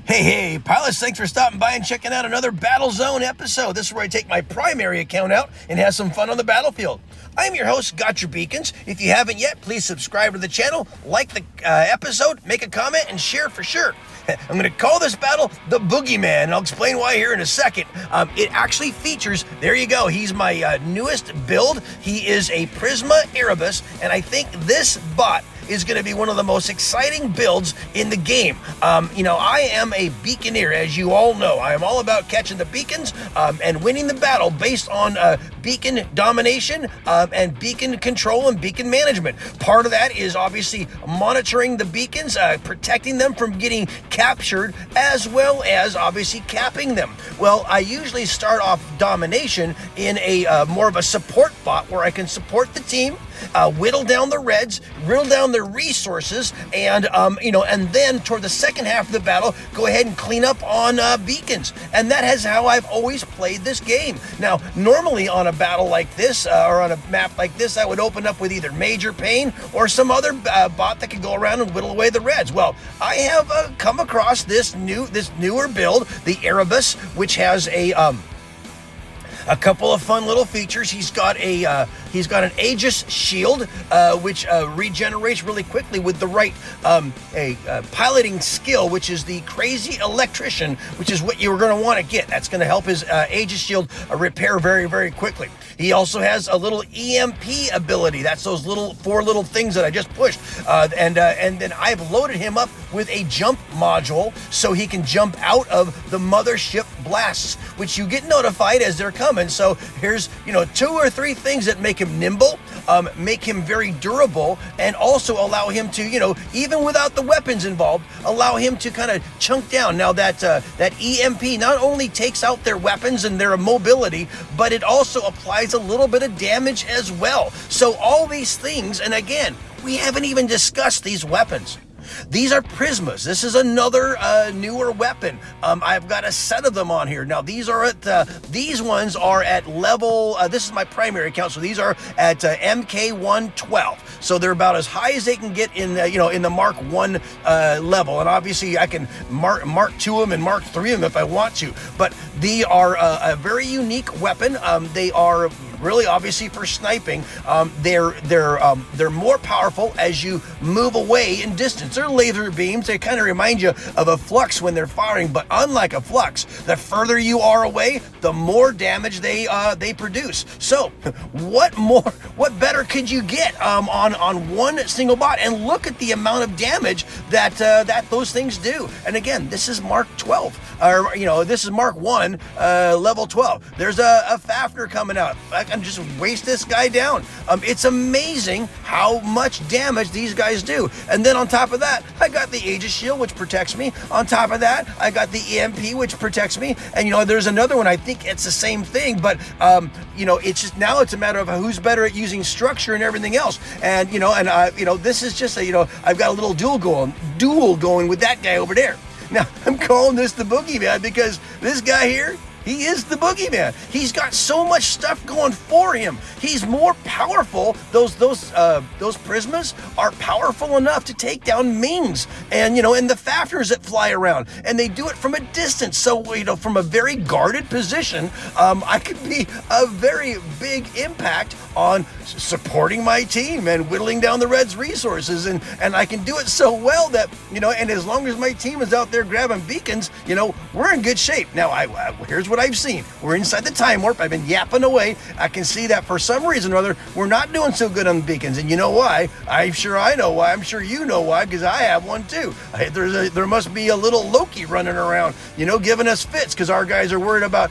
Hey, pilots, thanks for stopping by and checking out another Battle Zone episode. This is where I take my primary account out and have some fun on the battlefield. I'm your host, Gotchure Beacons. If you haven't yet, please subscribe to the channel, like the episode, make a comment, and share for sure. I'm going to call this battle the Boogeyman, and I'll explain why here in a second. It actually features, there you go, he's my newest build. He is a Prisma Erebus, and I think this bot is going to be one of the most exciting builds in the game. I am a beaconeer, as you all know. I am all about catching the beacons and winning the battle based on beacon domination and beacon control and beacon management. Part of that is obviously monitoring the beacons, protecting them from getting captured, as well as obviously capping them. Well, I usually start off domination in a more of a support bot where I can support the team, whittle down the reds, whittle down their resources, and then toward the second half of the battle, go ahead and clean up on beacons. And that is how I've always played this game. Now, normally on a battle like this, or on a map like this, I would open up with either Major Pain or some other bot that could go around and whittle away the reds. Well, I have come across this newer build, the Erebus, which has a couple of fun little features. He's got an Aegis shield, which regenerates really quickly with the right piloting skill, which is the Crazy Electrician, which is what you're going to want to get. That's going to help his Aegis shield repair very, very quickly. He also has a little EMP ability. That's those four little things that I just pushed. And then I've loaded him up with a jump module so he can jump out of the mothership blasts, which you get notified as they're coming. So here's, 2 or 3 things that make him nimble, make him very durable, and also allow him to, even without the weapons involved, allow him to kind of chunk down. Now that EMP not only takes out their weapons and their mobility, but it also applies a little bit of damage as well. So all these things, and again, we haven't even discussed these weapons. These are Prismas. This is another newer weapon. I've got a set of them on here. Now these ones are at level. This is my primary account, so these are at MK 112. So they're about as high as they can get in the Mark 1 level. And obviously I can Mark 2 them and Mark 3 them if I want to. But they are a very unique weapon. They are really obviously for sniping. They're more powerful as you move away in distance. They're laser beams. They kind of remind you of a flux when they're firing, but unlike a flux, the further you are away, the more damage they produce. So what better could you get on one single bot? And look at the amount of damage that those things do. And again, this is Mark 12, or this is Mark 1, level 12. There's a Fafnir coming out. I can just waste this guy down. It's amazing how much damage these guys do. And then on top of that, I got the Aegis shield, which protects me. On top of that, I got the EMP, which protects me. And there's another one. I think it's the same thing, but it's just now it's a matter of who's better at using structure and everything else. And this is just I've got a little duel going with that guy over there. Now I'm calling this the Boogeyman because this guy here, he is the Boogeyman. He's got so much stuff going for him. He's more powerful. Those Prismas are powerful enough to take down Mings and the Fafnirs that fly around, and they do it from a distance. So from a very guarded position, I could be a very big impact on supporting my team and whittling down the Reds' resources, and I can do it so well that and as long as my team is out there grabbing beacons, we're in good shape. Now here's what I've seen. We're inside the time warp. I've been yapping away. I can see that for some reason or other, we're not doing so good on the beacons. And you know why? I'm sure I know why. I'm sure you know why, because I have one too. There must be a little Loki running around, giving us fits because our guys are worried about,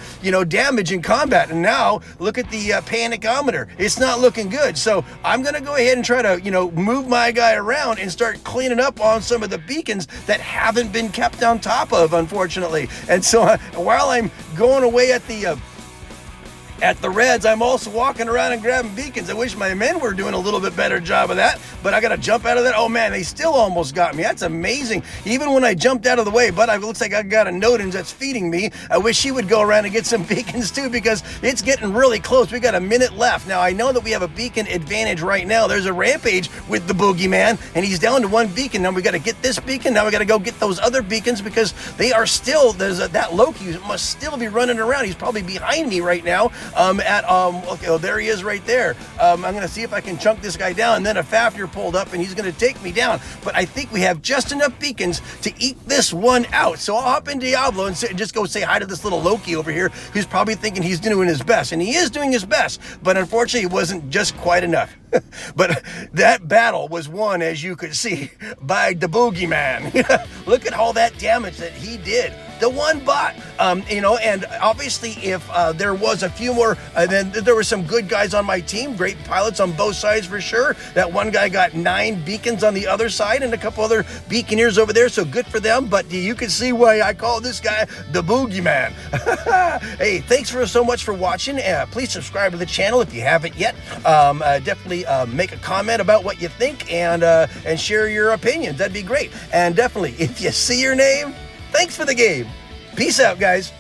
damage in combat. And now look at the panicometer. It's not looking good. So I'm going to go ahead and try to, move my guy around and start cleaning up on some of the beacons that haven't been kept on top of, unfortunately. And so while I'm going away at the At the Reds, I'm also walking around and grabbing beacons. I wish my men were doing a little bit better job of that, but I got to jump out of that. Oh man, they still almost got me. That's amazing. Even when I jumped out of the way, but it looks like I got a Nodens that's feeding me. I wish she would go around and get some beacons too, because it's getting really close. We got a minute left. Now, I know that we have a beacon advantage right now. There's a Rampage with the Boogeyman, and he's down to one beacon. Now we got to get this beacon. Now we got to go get those other beacons, because they are still, that Loki must still be running around. He's probably behind me right now. Okay, oh, there he is right there. I'm going to see if I can chunk this guy down, and then a Fafnir pulled up, and he's going to take me down. But I think we have just enough beacons to eke this one out. So I'll hop in Diablo and just go say hi to this little Loki over here, who's probably thinking he's doing his best. And he is doing his best, but unfortunately it wasn't just quite enough. But that battle was won, as you could see, by the Boogeyman. Look at all that damage that he did. The one bot, and obviously if there was a few more, then there were some good guys on my team, great pilots on both sides for sure. That one guy got 9 beacons on the other side and a couple other beaconeers over there, so good for them. But you can see why I call this guy the Boogeyman. Hey, thanks so much for watching. Please subscribe to the channel if you haven't yet. Definitely make a comment about what you think, and share your opinions. That'd be great. And definitely, if you see your name, thanks for the game. Peace out, guys.